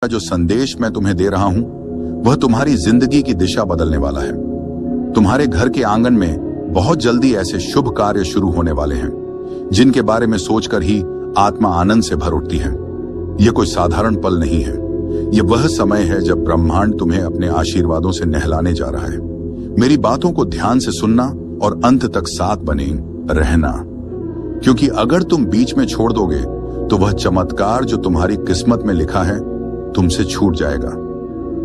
जो संदेश मैं तुम्हें दे रहा हूं वह तुम्हारी जिंदगी की दिशा बदलने वाला है। तुम्हारे घर के आंगन में बहुत जल्दी ऐसे शुभ कार्य शुरू होने वाले हैं जिनके बारे में सोचकर ही आत्मा आनंद से भर उठती है। यह कोई साधारण पल नहीं है, यह वह समय है जब ब्रह्मांड तुम्हें अपने आशीर्वादों से नहलाने जा रहा है। मेरी बातों को ध्यान से सुनना और अंत तक साथ बने रहना, क्योंकि अगर तुम बीच में छोड़ दोगे तो वह चमत्कार जो तुम्हारी किस्मत में लिखा है तुमसे छूट जाएगा।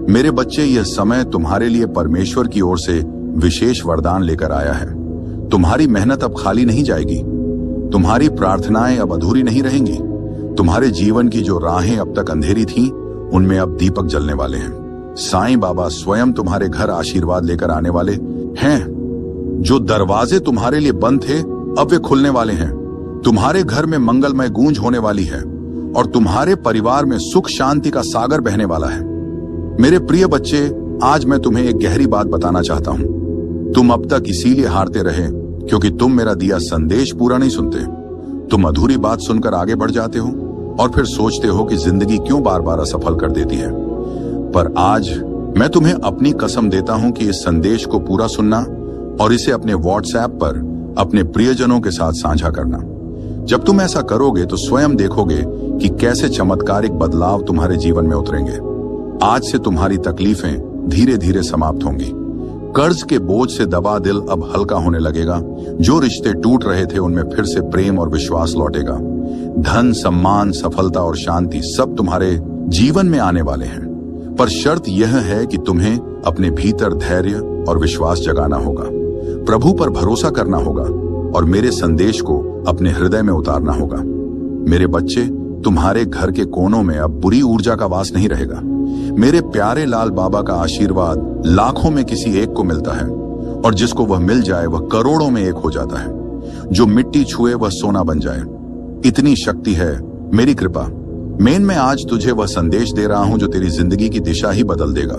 मेरे बच्चे, यह समय तुम्हारे लिए परमेश्वर की ओर से विशेष वरदान लेकर आया है। तुम्हारी मेहनत अब खाली नहीं जाएगी, तुम्हारी प्रार्थनाएं अब अधूरी नहीं रहेंगी। तुम्हारे जीवन की जो राहें अब तक अंधेरी थीं, उनमें अब दीपक जलने वाले हैं। साईं बाबा स्वयं तुम्हारे घर आशीर्वाद लेकर आने वाले हैं। जो दरवाजे तुम्हारे लिए बंद थे अब वे खुलने वाले हैं। तुम्हारे घर में मंगलमय गूंज होने वाली है और तुम्हारे परिवार में सुख शांति का सागर बहने वाला है। मेरे प्रिय बच्चे, आज मैं तुम्हें एक गहरी बात बताना चाहता हूं। तुम अब तक इसीलिए हारते रहे क्योंकि तुम मेरा दिया संदेश पूरा नहीं सुनते। तुम अधूरी बात सुनकर आगे बढ़ जाते हो और फिर सोचते हो कि जिंदगी क्यों बार बार असफल कर देती है। पर आज मैं तुम्हें अपनी कसम देता हूं कि इस संदेश को पूरा सुनना और इसे अपने व्हाट्सएप पर अपने प्रियजनों के साथ साझा करना। जब तुम ऐसा करोगे तो स्वयं देखोगे कि कैसे चमत्कारिक बदलाव तुम्हारे जीवन में उतरेंगे। आज से तुम्हारी तकलीफें धीरे धीरे समाप्त होंगी। कर्ज के बोझ से दबा दिल अब हल्का होने लगेगा। जो रिश्ते टूट रहे थे उनमें फिर से प्रेम और विश्वास लौटेगा। धन, सम्मान, सफलता और शांति सब तुम्हारे जीवन में आने वाले हैं। पर शर्त यह है कि तुम्हें अपने भीतर धैर्य और विश्वास जगाना होगा, प्रभु पर भरोसा करना होगा और मेरे संदेश को अपने हृदय में उतारना होगा। मेरे बच्चे, तुम्हारे घर के कोनों में अब बुरी ऊर्जा का वास नहीं रहेगा। मेरे प्यारे लाल बाबा का आशीर्वाद लाखों में किसी एक को मिलता है और जिसको वह मिल जाए वह करोड़ों में एक हो जाता है। जो मिट्टी छुए वह सोना बन जाए, इतनी शक्ति है मेरी कृपा। मैं आज तुझे वह संदेश दे रहा हूं जो तेरी जिंदगी की दिशा ही बदल देगा।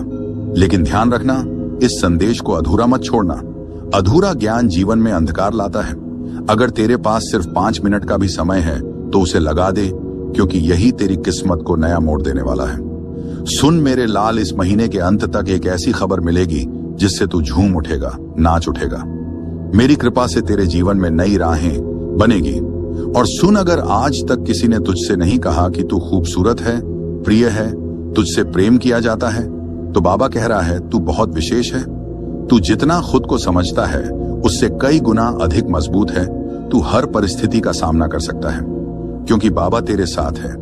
लेकिन ध्यान रखना, इस संदेश को अधूरा मत छोड़ना। अधूरा ज्ञान जीवन में अंधकार लाता है। अगर तेरे पास सिर्फ 5 मिनट का भी समय है तो उसे लगा दे, क्योंकि यही तेरी किस्मत को नया मोड़ देने वाला है। सुन मेरे लाल, इस महीने के अंत तक एक ऐसी खबर मिलेगी जिससे तू झूम उठेगा, नाच उठेगा। मेरी कृपा से तेरे जीवन में नई राहें बनेगी। और सुन, अगर आज तक किसी ने तुझसे नहीं कहा कि तू खूबसूरत है, प्रिय है, तुझसे प्रेम किया जाता है, तो बाबा कह रहा है तू बहुत विशेष है। तू जितना खुद को समझता है उससे कई गुना अधिक मजबूत है। तू हर परिस्थिति का सामना कर सकता है क्योंकि बाबा तेरे साथ है।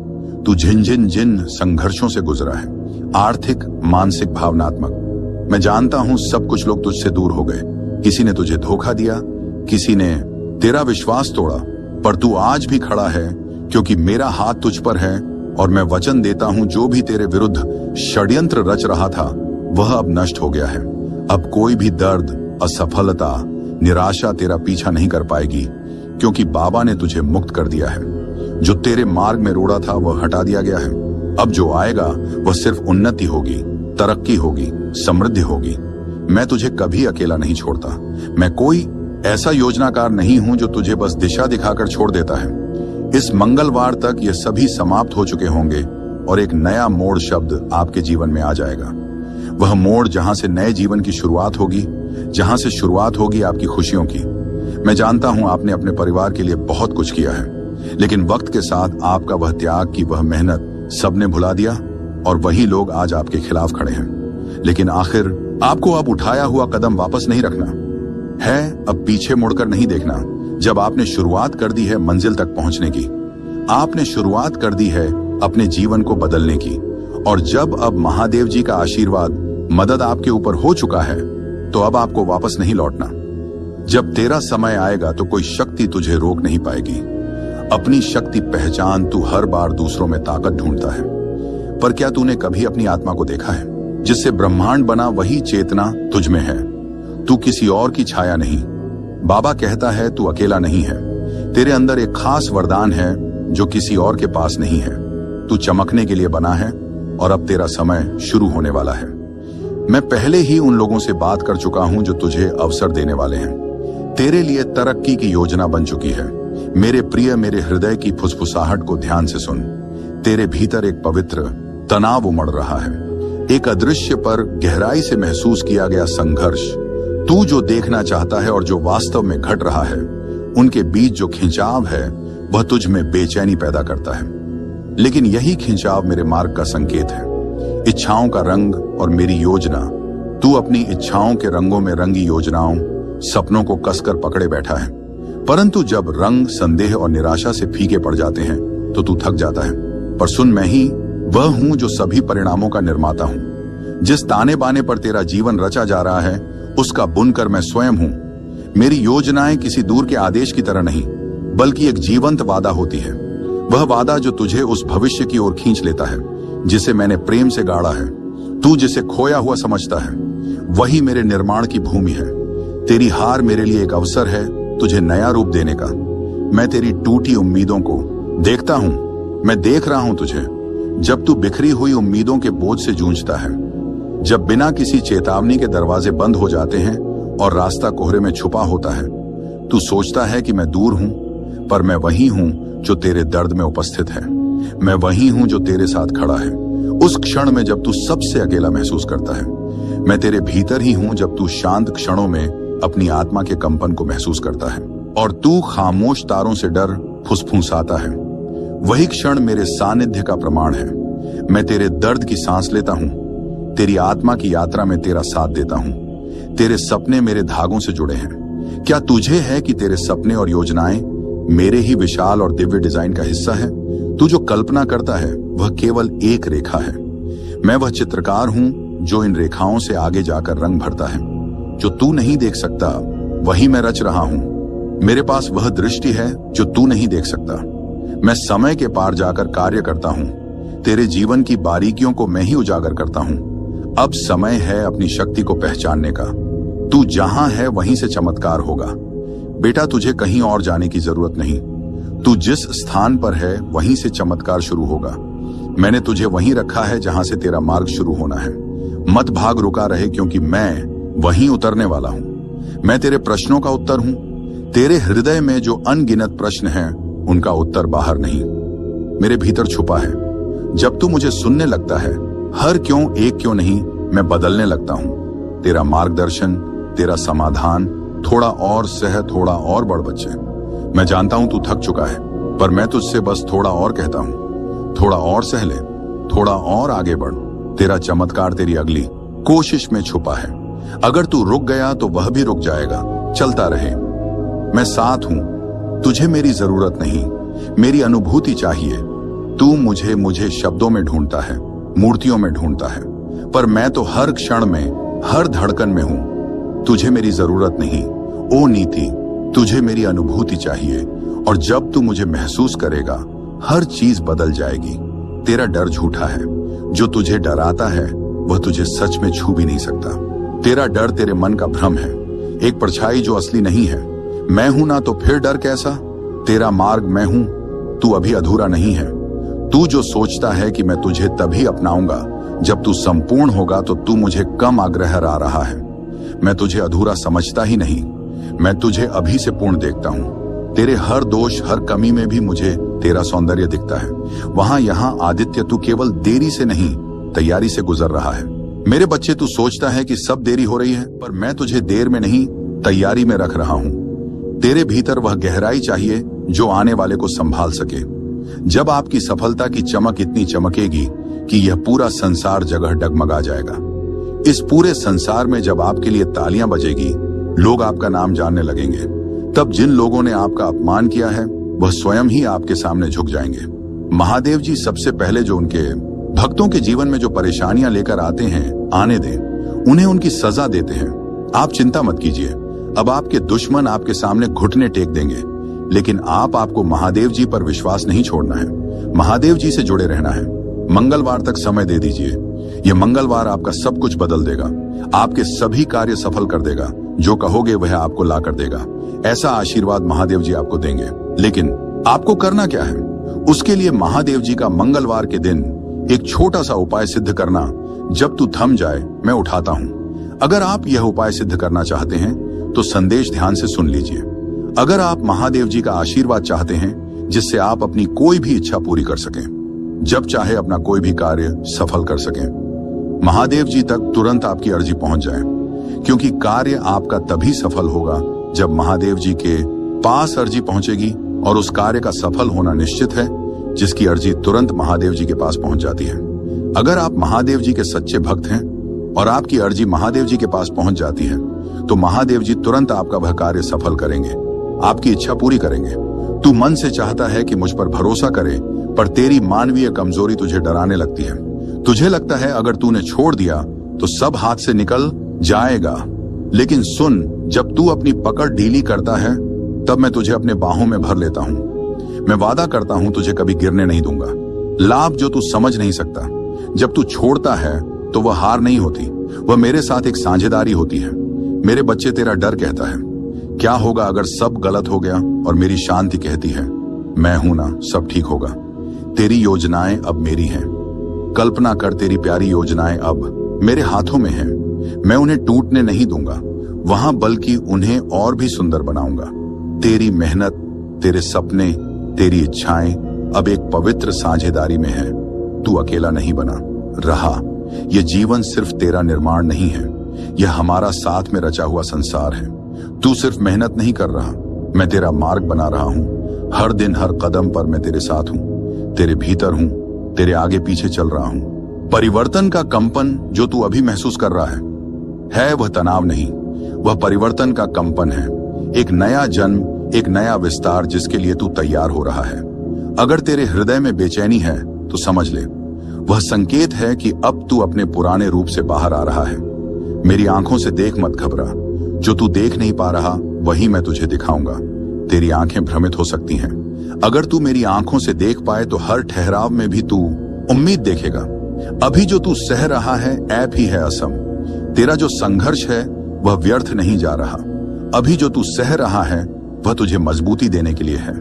तू जिन संघर्षों से गुजरा है, आर्थिक, मानसिक, भावनात्मक। मैं जानता हूं सब कुछ लोग तुझसे दूर हो गए। किसी ने तुझे धोखा दिया, किसी ने तेरा विश्वास तोड़ा, पर तू आज भी खड़ा है क्योंकि मेरा हाथ तुझ पर है और मैं वचन देता हूं जो भी तेरे विरुद्ध षड्यंत्र रच रहा था वह अब नष्ट हो गया है। अब कोई भी दर्द, असफलता, निराशा तेरा पीछा नहीं कर पाएगी, क्योंकि बाबा ने तुझे मुक्त कर दिया है। जो तेरे मार्ग में रोड़ा था वह हटा दिया गया है। अब जो आएगा वह सिर्फ उन्नति होगी, तरक्की होगी, समृद्धि होगी। मैं तुझे कभी अकेला नहीं छोड़ता। मैं कोई ऐसा योजनाकार नहीं हूं जो तुझे बस दिशा दिखाकर छोड़ देता है। इस मंगलवार तक ये सभी समाप्त हो चुके होंगे और एक नया मोड़ शब्द आपके जीवन में आ जाएगा। वह मोड़ जहां से नए जीवन की शुरुआत होगी, जहां से शुरुआत होगी आपकी खुशियों की। मैं जानता हूं आपने अपने परिवार के लिए बहुत कुछ किया है, लेकिन वक्त के साथ आपका वह त्याग की वह मेहनत सबने भुला दिया और वही लोग आज आपके खिलाफ खड़े हैं। लेकिन आखिर आपको अब उठाया हुआ कदम वापस नहीं रखना है, अब पीछे मुड़कर नहीं देखना। जब आपने शुरुआत कर दी है मंजिल तक पहुंचने की, आपने शुरुआत कर दी है अपने जीवन को बदलने की, और जब अब महादेव जी का आशीर्वाद, मदद आपके ऊपर हो चुका है, तो अब आपको वापस नहीं लौटना। जब तेरा समय आएगा तो कोई शक्ति तुझे रोक नहीं पाएगी। अपनी शक्ति पहचान। तू हर बार दूसरों में ताकत ढूंढता है, पर क्या तूने कभी अपनी आत्मा को देखा है? जिससे ब्रह्मांड बना वही चेतना तुझ में है। तू किसी और की छाया नहीं। बाबा कहता है तू अकेला नहीं है। तेरे अंदर एक खास वरदान है जो किसी और के पास नहीं है। तू चमकने के लिए बना है और अब तेरा समय शुरू होने वाला है। मैं पहले ही उन लोगों से बात कर चुका हूं जो तुझे अवसर देने वाले हैं। तेरे लिए तरक्की की योजना बन चुकी है। मेरे प्रिय, मेरे हृदय की फुसफुसाहट को ध्यान से सुन। तेरे भीतर एक पवित्र तनाव उमड़ रहा है, एक अदृश्य पर गहराई से महसूस किया गया संघर्ष। तू जो देखना चाहता है और जो वास्तव में घट रहा है, उनके बीच जो खिंचाव है वह तुझ में बेचैनी पैदा करता है। लेकिन यही खिंचाव मेरे मार्ग का संकेत है, इच्छाओं का रंग और मेरी योजना। तू अपनी इच्छाओं के रंगों में रंगी योजनाओं, सपनों को कसकर पकड़े बैठा है, परंतु जब रंग संदेह और निराशा से फीके पड़ जाते हैं तो तू थक जाता है। पर सुन, मैं ही वह हूं जो सभी परिणामों का निर्माता हूं। जिस ताने बाने पर तेरा जीवन रचा जा रहा है, उसका बुनकर मैं स्वयं हूं। मेरी योजनाएं किसी दूर के आदेश की तरह नहीं, बल्कि एक जीवंत वादा होती है। वह वादा जो तुझे उस भविष्य की ओर खींच लेता है जिसे मैंने प्रेम से गाड़ा है। तू जिसे खोया हुआ समझता है, वही मेरे निर्माण की भूमि है। तेरी हार मेरे लिए एक अवसर है तुझे नया रूप देने का। मैं तेरी टूटी उम्मीदों को देखता हूं, मैं देख रहा हूं तुझे, जब तू बिखरी हुई उम्मीदों के बोझ से जूझता है, जब बिना किसी चेतावनी के दरवाजे बंद हो जाते हैं और रास्ता कोहरे में छुपा होता है। तू सोचता है कि मैं दूर हूं, पर मैं वही हूं जो तेरे दर्द में उपस्थित है। मैं वही हूं जो तेरे साथ खड़ा है उस क्षण में जब तू सबसे अकेला महसूस करता है। मैं तेरे भीतर ही हूं जब तू शांत क्षणों में अपनी आत्मा के कंपन को महसूस करता है और तू खामोश तारों से डर फुसफुसाता है। वही क्षण मेरे सानिध्य का प्रमाण है। मैं तेरे दर्द की सांस लेता हूं, तेरी आत्मा की यात्रा में तेरा साथ देता हूं। तेरे सपने मेरे धागों से जुड़े हैं। क्या तुझे है कि तेरे सपने और योजनाएं मेरे ही विशाल और दिव्य डिजाइन का हिस्सा है? तू जो कल्पना करता है वह केवल एक रेखा है। मैं वह चित्रकार हूं जो इन रेखाओं से आगे जाकर रंग भरता है। जो तू नहीं देख सकता वही मैं रच रहा हूं। मेरे पास वह दृष्टि है जो तू नहीं देख सकता। मैं समय के पार जाकर कार्य करता हूं। तेरे जीवन की बारीकियों को मैं ही उजागर करता हूं। अब समय है अपनी शक्ति को पहचानने का। तू जहां है वहीं से चमत्कार होगा। बेटा, तुझे कहीं और जाने की जरूरत नहीं। तू जिस स्थान पर है वहीं से चमत्कार शुरू होगा। मैंने तुझे वहीं रखा है जहां से तेरा मार्ग शुरू होना है। मत भाग, रुका रहे, क्योंकि मैं वहीं उतरने वाला हूं। मैं तेरे प्रश्नों का उत्तर हूं। तेरे हृदय में जो अनगिनत प्रश्न हैं, उनका उत्तर बाहर नहीं, मेरे भीतर छुपा है। जब तू मुझे सुनने लगता है, हर क्यों एक क्यों नहीं, मैं बदलने लगता हूं। तेरा मार्गदर्शन, तेरा समाधान, थोड़ा और सह, थोड़ा और बढ़ बच्चे। मैं जानता हूं तू थक चुका है, पर मैं तुझसे बस थोड़ा और कहता हूं। थोड़ा और सह ले, थोड़ा और आगे बढ़। तेरा चमत्कार तेरी अगली कोशिश में छुपा है। अगर तू रुक गया तो वह भी रुक जाएगा। चलता रहे, मैं साथ हूं। तुझे मेरी जरूरत नहीं, मेरी अनुभूति चाहिए। तू मुझे शब्दों में ढूंढता है, मूर्तियों में ढूंढता है, पर मैं तो हर क्षण में, हर धड़कन में हूं। तुझे मेरी जरूरत नहीं ओ नीति, तुझे मेरी अनुभूति चाहिए। और जब तू मुझे महसूस करेगा, हर चीज बदल जाएगी। तेरा डर झूठा है। जो तुझे डराता है वह तुझे सच में छू भी नहीं सकता। तेरा डर तेरे मन का भ्रम है, एक परछाई जो असली नहीं है। मैं हूं ना, तो फिर डर कैसा? तेरा मार्ग मैं हूं, तू अभी अधूरा नहीं है। तू जो सोचता है कि मैं तुझे तभी अपनाऊंगा जब तू संपूर्ण होगा, तो तू मुझे कम आग्रह आ रहा है। मैं तुझे अधूरा समझता ही नहीं, मैं तुझे अभी से पूर्ण देखता हूं। तेरे हर दोष, हर कमी में भी मुझे तेरा सौंदर्य दिखता है। वहां यहां आदित्य, तू केवल देरी से नहीं, तैयारी से गुजर रहा है। मेरे बच्चे, तू सोचता है कि सब देरी हो रही है, पर मैं तुझे देर में नहीं, तैयारी में रख रहा हूं। तेरे भीतर वह गहराई चाहिए जो आने वाले को संभाल सके। जब आपकी सफलता की चमक इतनी चमकेगी कि यह पूरा संसार जगह डगमगा जाएगा। इस पूरे संसार में जब आपके लिए तालियां बजेगी, लोग आपका नाम जानने लगेंगे, तब जिन लोगों ने आपका अपमान किया है वह स्वयं ही आपके सामने झुक जाएंगे। महादेव जी सबसे पहले जो उनके भक्तों के जीवन में जो परेशानियां लेकर आते हैं, आने दें, उन्हें उनकी सजा देते हैं। आप चिंता मत कीजिए, अब आपके दुश्मन आपके सामने घुटने टेक देंगे, लेकिन आपको महादेव जी पर विश्वास नहीं छोड़ना है। महादेव जी से जुड़े रहना है। मंगलवार तक समय दे दीजिए। यह मंगलवार आपका सब कुछ बदल देगा, आपके सभी कार्य सफल कर देगा। जो कहोगे वह आपको ला कर देगा। ऐसा आशीर्वाद महादेव जी आपको देंगे। लेकिन आपको करना क्या है? उसके लिए महादेव जी का मंगलवार के दिन एक छोटा सा उपाय सिद्ध करना। जब तू थम जाए, मैं उठाता हूं। अगर आप यह उपाय सिद्ध करना चाहते हैं तो संदेश ध्यान से सुन लीजिए। अगर आप महादेव जी का आशीर्वाद चाहते हैं जिससे आप अपनी कोई भी इच्छा पूरी कर सकें, जब चाहे अपना कोई भी कार्य सफल कर सकें। महादेव जी तक तुरंत आपकी अर्जी पहुंच जाए, क्योंकि कार्य आपका तभी सफल होगा जब महादेव जी के पास अर्जी पहुंचेगी, और उस कार्य का सफल होना निश्चित है जिसकी अर्जी तुरंत महादेव जी के पास पहुंच जाती है। अगर आप महादेव जी के सच्चे भक्त हैं और आपकी अर्जी महादेव जी के पास पहुंच जाती है, तो महादेव जी तुरंत आपका वह कार्य सफल करेंगे, आपकी इच्छा पूरी करेंगे। तू मन से चाहता है कि मुझ पर भरोसा करे, पर तेरी मानवीय कमजोरी तुझे डराने लगती है। तुझे लगता है अगर तूने छोड़ दिया तो सब हाथ से निकल जाएगा। लेकिन सुन, जब तू अपनी पकड़ ढीली करता है तब मैं तुझे अपने बाहों में भर लेता हूं। मैं वादा करता हूं तुझे कभी गिरने नहीं दूंगा। लाभ जो तू समझ नहीं सकता, जब तू छोड़ता है तो वह हार नहीं होती, वह मेरे साथ एक साझेदारी होती है। मेरे बच्चे, तेरा डर कहता है क्या होगा अगर सब गलत हो गया, और मेरी शांति कहती है मैं हूं ना, सब ठीक होगा। तेरी योजनाएं अब मेरी हैं। कल्पना कर, तेरी प्यारी योजनाएं अब मेरे हाथों में हैं। मैं उन्हें टूटने नहीं दूंगा वहां, बल्कि उन्हें और भी सुंदर बनाऊंगा। तेरी मेहनत, तेरे सपने, तेरी इच्छाएं अब एक पवित्र साझेदारी में है। तू अकेला नहीं बना रहा। यह जीवन सिर्फ तेरा निर्माण नहीं है, यह हमारा साथ में रचा हुआ संसार है। तू सिर्फ मेहनत नहीं कर रहा, मैं तेरा मार्ग बना रहा हूं। हर दिन हर कदम पर मैं तेरे साथ हूं, तेरे भीतर हूं, तेरे आगे पीछे चल रहा हूं। परिवर्तन का कंपन जो तू अभी महसूस कर रहा है वह तनाव नहीं, वह परिवर्तन का कंपन है। एक नया जन्म, एक नया विस्तार जिसके लिए तू तैयार हो रहा है। अगर तेरे हृदय में बेचैनी है तो समझ ले, वह संकेत है कि अब तू अपने पुराने रूप से बाहर आ रहा है। मेरी आंखों से देख, मत घबरा। जो तू देख नहीं पा रहा वही मैं तुझे दिखाऊंगा। तेरी आंखें भ्रमित हो सकती हैं, अगर तू मेरी आंखों से देख पाए तो हर ठहराव में भी तू उम्मीद देखेगा। अभी जो तू सह रहा है ऐप ही है असम। तेरा जो संघर्ष है वह व्यर्थ नहीं जा रहा। अभी जो तू सह रहा है वह तुझे मजबूती देने के लिए है।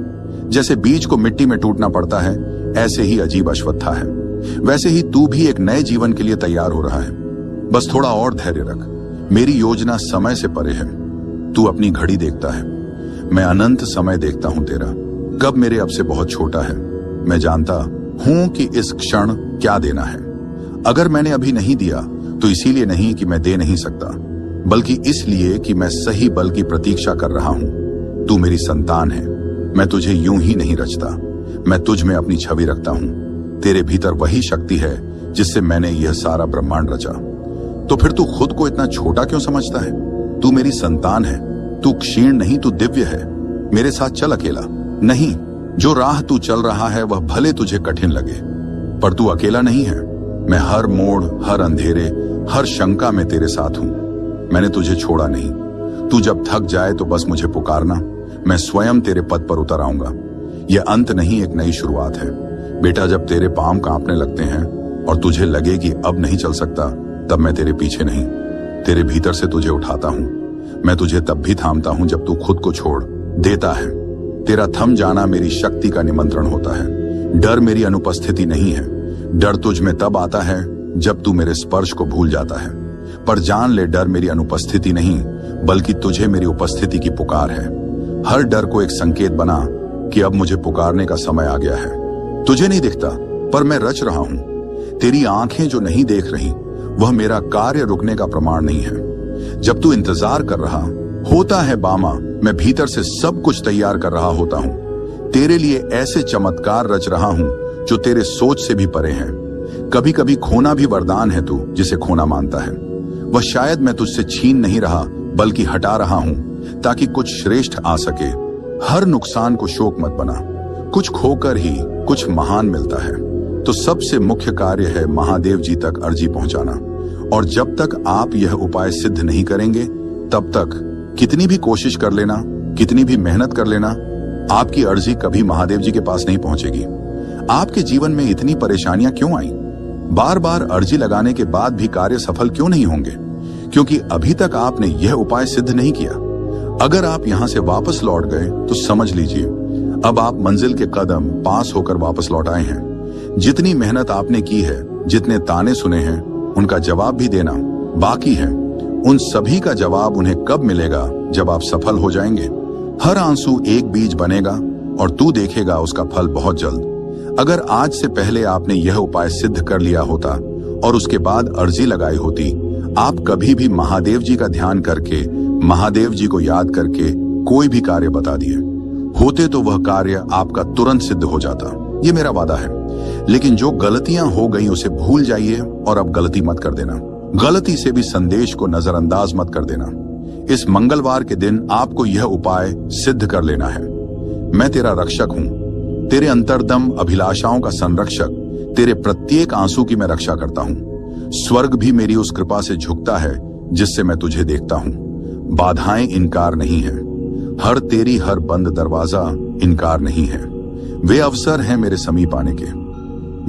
जैसे बीज को मिट्टी में टूटना पड़ता है, ऐसे ही अजीब अश्वत्था है, वैसे ही तू भी एक नए जीवन के लिए तैयार हो रहा है। बस थोड़ा और धैर्य रख। मेरी योजना समय से परे है। तू अपनी घड़ी देखता है, मैं अनंत समय देखता हूं तेरा। कब मेरे अब से बहुत छोटा है। मैं जानता हूं कि इस क्षण क्या देना है। अगर मैंने अभी नहीं दिया तो इसीलिए नहीं कि मैं दे नहीं सकता, बल्कि इसलिए कि मैं सही बल की प्रतीक्षा कर रहा हूं। तू मेरी संतान है। मैं तुझे यूं ही नहीं रचता, मैं तुझ में अपनी छवि रखता हूं। तेरे भीतर वही शक्ति है जिससे मैंने यह सारा ब्रह्मांड रचा। तो फिर तू खुद को इतना छोटा क्यों समझता है? तू मेरी संतान है। तू क्षीण नहीं, तू दिव्य है। मेरे साथ चल अकेला नहीं। जो राह तू चल रहा है वह भले तुझे कठिन लगे, पर तू अकेला नहीं है। मैं हर मोड़, हर अंधेरे, हर शंका में तेरे साथ हूं। मैंने तुझे छोड़ा नहीं। तू जब थक जाए तो बस मुझे पुकारना, मैं स्वयं तेरे पद पर उतर आऊंगा। यह अंत नहीं, एक नई शुरुआत है। बेटा, जब तेरे पांव कांपने लगते हैं और तुझे लगे कि अब नहीं चल सकता, तब मैं तेरे पीछे नहीं, तेरे भीतर से तुझे उठाता हूं। मैं तुझे तब भी थामता हूं जब तू खुद को छोड़ देता है। तेरा थम जाना मेरी शक्ति का निमंत्रण होता है। डर मेरी अनुपस्थिति नहीं है। डर तुझ में तब आता है जब तू मेरे स्पर्श को भूल जाता है। पर जान ले, डर मेरी अनुपस्थिति नहीं, बल्कि तुझे मेरी उपस्थिति की पुकार है। हर डर को एक संकेत बना कि अब मुझे पुकारने का समय आ गया है। तुझे नहीं दिखता, पर मैं रच रहा हूं। तेरी आंखें जो नहीं देख रही वह मेरा कार्य रुकने का प्रमाण नहीं है। जब तू इंतजार कर रहा होता है बामा, मैं भीतर से सब कुछ तैयार कर रहा होता हूं। तेरे लिए ऐसे चमत्कार रच रहा हूं जो तेरे सोच से भी परे हैं। कभी कभी खोना भी वरदान है तू जिसे खोना मानता है। वह शायद मैं तुझसे छीन नहीं रहा, बल्कि हटा रहा हूं ताकि कुछ श्रेष्ठ आ सके। हर नुकसान को शोक मत बना। कुछ खोकर ही कुछ महान मिलता है। तो सबसे मुख्य कार्य है महादेव जी तक अर्जी पहुंचाना। और जब तक आप यह उपाय सिद्ध नहीं करेंगे, तब तक कितनी भी कोशिश कर लेना, कितनी भी मेहनत कर लेना, आपकी अर्जी कभी महादेव जी के पास नहीं पहुंचेगी। आपके जीवन में इतनी परेशानियां क्यों आई? बार बार अर्जी लगाने के बाद भी कार्य सफल क्यों नहीं होंगे? क्योंकि अभी तक आपने यह उपाय सिद्ध नहीं किया। अगर आप यहां से वापस लौट गए तो समझ लीजिए अब आप मंजिल के कदम पास होकर वापस लौट आए हैं। जितनी मेहनत आपने की है, जितने ताने सुने हैं, उनका जवाब भी देना बाकी है। उन सभी का जवाब उन्हें कब मिलेगा? जब आप सफल हो जाएंगे। हर आंसू एक बीज बनेगा और तू देखेगा उसका फल बहुत जल्द। अगर आज से पहले आपने यह उपाय सिद्ध कर लिया होता और उसके बाद अर्जी लगाई होती, आप कभी भी महादेव जी का ध्यान करके, महादेव जी को याद करके कोई भी कार्य बता दिए होते तो वह कार्य आपका तुरंत सिद्ध हो जाता। ये मेरा वादा है। लेकिन जो गलतियां हो गई उसे भूल जाइए और अब गलती मत कर देना। गलती से भी संदेश को नजरअंदाज मत कर देना। इस मंगलवार के दिन आपको यह उपाय सिद्ध कर लेना है। मैं तेरा रक्षक हूं, तेरे अंतर्दम अभिलाषाओं का संरक्षक, तेरे प्रत्येक आंसू की मैं रक्षा करता हूं। स्वर्ग भी मेरी उस कृपा से झुकता है जिससे मैं तुझे देखता हूं। बाधाएं इनकार नहीं है, हर बंद दरवाजा इनकार नहीं है। वे अवसर हैं मेरे समीप आने के,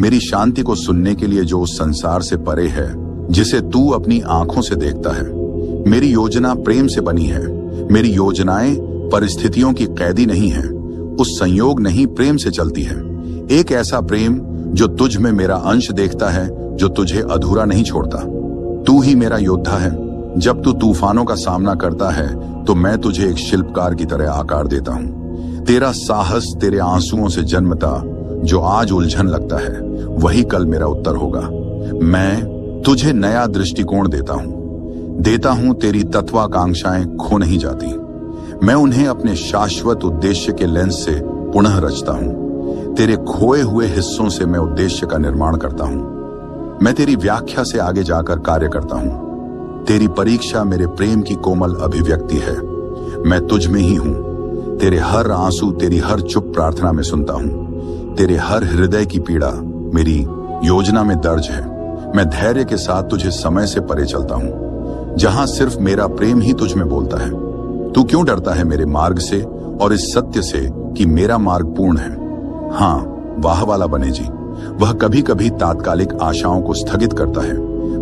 मेरी शांति को सुनने के लिए जो उस संसार से परे है जिसे तू अपनी आंखों से देखता है। मेरी योजना प्रेम से बनी है। मेरी योजनाएं परिस्थितियों की कैदी नहीं है, उस संयोग नहीं प्रेम से चलती है। एक ऐसा प्रेम जो तुझ में मेरा अंश देखता है, जो तुझे अधूरा नहीं छोड़ता। तू ही मेरा योद्धा है। जब तू तूफानों का सामना करता है तो मैं तुझे एक शिल्पकार की तरह आकार देता हूं। तेरा साहस तेरे आंसुओं से जन्मता, जो आज उलझन लगता है वही कल मेरा उत्तर होगा। मैं तुझे नया दृष्टिकोण देता हूं। तेरी तत्वाकांक्षाएं खो नहीं जाती। मैं उन्हें अपने शाश्वत उद्देश्य के लेंस से पुनः रचता हूं। तेरे खोए हुए हिस्सों से मैं उद्देश्य का निर्माण करता हूं। मैं तेरी व्याख्या से आगे जाकर कार्य करता हूं। तेरी परीक्षा मेरे प्रेम की कोमल अभिव्यक्ति है। मैं तुझ में ही हूं। तेरे हर आंसू, तेरी हर चुप प्रार्थना में सुनता हूं। तेरे हर हृदय की पीड़ा मेरी योजना में दर्ज है। मैं धैर्य के साथ तुझे समय से परे चलता हूं, जहां सिर्फ मेरा प्रेम ही तुझ में बोलता है। तू क्यों डरता है मेरे मार्ग से और इस सत्य से कि मेरा मार्ग पूर्ण है? हाँ, वाह वाला बने जी, वह कभी कभी तात्कालिक आशाओं को स्थगित करता है,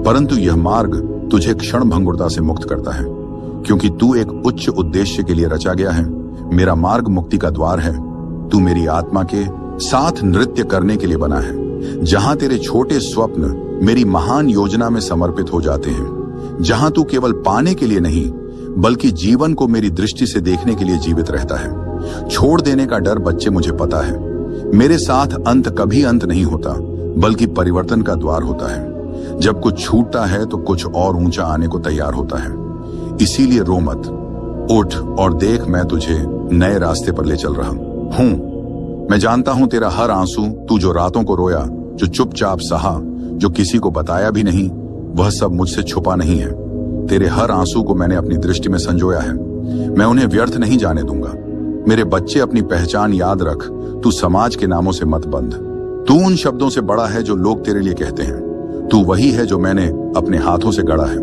परंतु यह मार्ग तुझे क्षण भंगुरता से मुक्त करता है, क्योंकि तू एक उच्च उद्देश्य के लिए रचा गया है। मेरा मार्ग मुक्ति का द्वार है। तू मेरी आत्मा के साथ नृत्य करने के लिए बना है, जहां तेरे छोटे स्वप्न मेरी महान योजना में समर्पित हो जाते हैं, जहां तू केवल पाने के लिए नहीं बल्कि जीवन को मेरी दृष्टि से देखने के लिए जीवित रहता है। छोड़ देने का डर बच्चे मुझे पता है। मेरे साथ अंत कभी अंत नहीं होता, बल्कि परिवर्तन का द्वार होता है। जब कुछ छूटता है तो कुछ और ऊंचा आने को तैयार होता है। इसीलिए रो मत, उठ और देख, मैं तुझे नए रास्ते पर ले चल रहा हूं। मैं जानता हूं तेरा हर आंसू, तू जो रातों को रोया, जो चुपचाप सहा, जो किसी को बताया भी नहीं, वह सब मुझसे छुपा नहीं है। तेरे हर आंसू को मैंने अपनी दृष्टि में संजोया है। मैं उन्हें व्यर्थ नहीं जाने दूंगा। मेरे बच्चे, अपनी पहचान याद रख। तू समाज के नामों से मत बंध। तू उन शब्दों से बड़ा है जो लोग तेरे लिए कहते हैं। तू वही है जो मैंने अपने हाथों से गढ़ा है।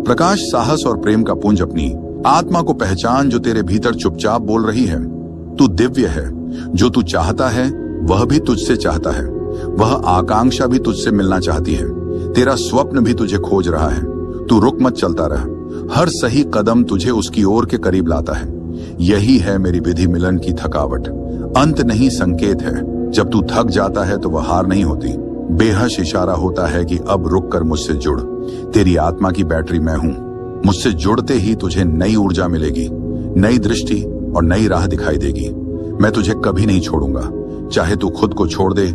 प्रकाश, साहस और प्रेम का पुंज अपनी आत्मा को पहचान, जो तेरे भीतर चुपचाप बोल रही है। तू दिव्य है। जो तू चाहता है वह भी तुझसे चाहता है। वह आकांक्षा भी तुझसे मिलना चाहती है। तेरा स्वप्न भी तुझे खोज रहा है। तू रुक मत, चलता रह। हर सही कदम तुझे उसकी ओर के करीब लाता है। यही है मेरी विधि मिलन की थकावट। अंत नहीं, संकेत है। जब तू थक जाता है तो वह हार नहीं होती, बेहश इशारा होता है कि अब रुक कर मुझसे जुड़। तेरी आत्मा की बैटरी मैं हूं। मुझसे जुड़ते ही तुझे नई ऊर्जा मिलेगी, नई दृष्टि और नई राह दिखाई देगी। मैं तुझे कभी नहीं छोड़ूंगा। चाहे तू खुद को छोड़ दे,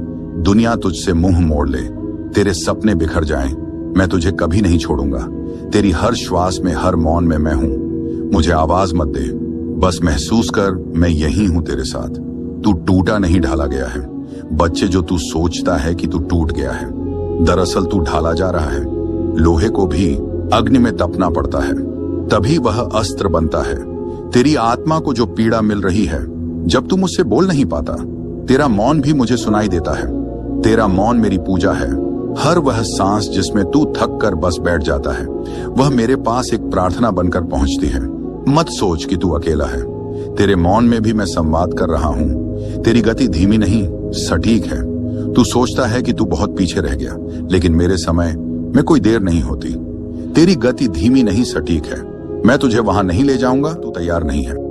दुनिया तुझसे मुंह मोड़ ले, तेरे सपने बिखर जाएं, मैं तुझे कभी नहीं छोड़ूंगा। तेरी हर श्वास में, हर मौन में मैं हूं। मुझे आवाज मत दे, बस महसूस कर, मैं यही हूं तेरे साथ। तू टूटा नहीं, ढाला गया है। बच्चे, जो तू सोचता है कि तू टूट गया है, दरअसल तू ढाला जा रहा है। लोहे को भी अग्नि में तपना पड़ता है, तभी वह अस्त्र बनता है। तेरी आत्मा को जो पीड़ा मिल रही है, जब तू मुझसे बोल नहीं पाता, तेरा मौन भी मुझे सुनाई देता है। तेरा मौन मेरी पूजा है। हर वह सांस जिसमें तू थक कर बस बैठ जाता है, वह मेरे पास एक प्रार्थना बनकर पहुंचती है। मत सोच कि तू अकेला है। तेरे मौन में भी मैं संवाद कर रहा हूं। तेरी गति धीमी नहीं, सटीक है। तू सोचता है कि तू बहुत पीछे रह गया, लेकिन मेरे समय में कोई देर नहीं होती। तेरी गति धीमी नहीं, सटीक है। मैं तुझे वहां नहीं ले जाऊंगा, तू तैयार नहीं है।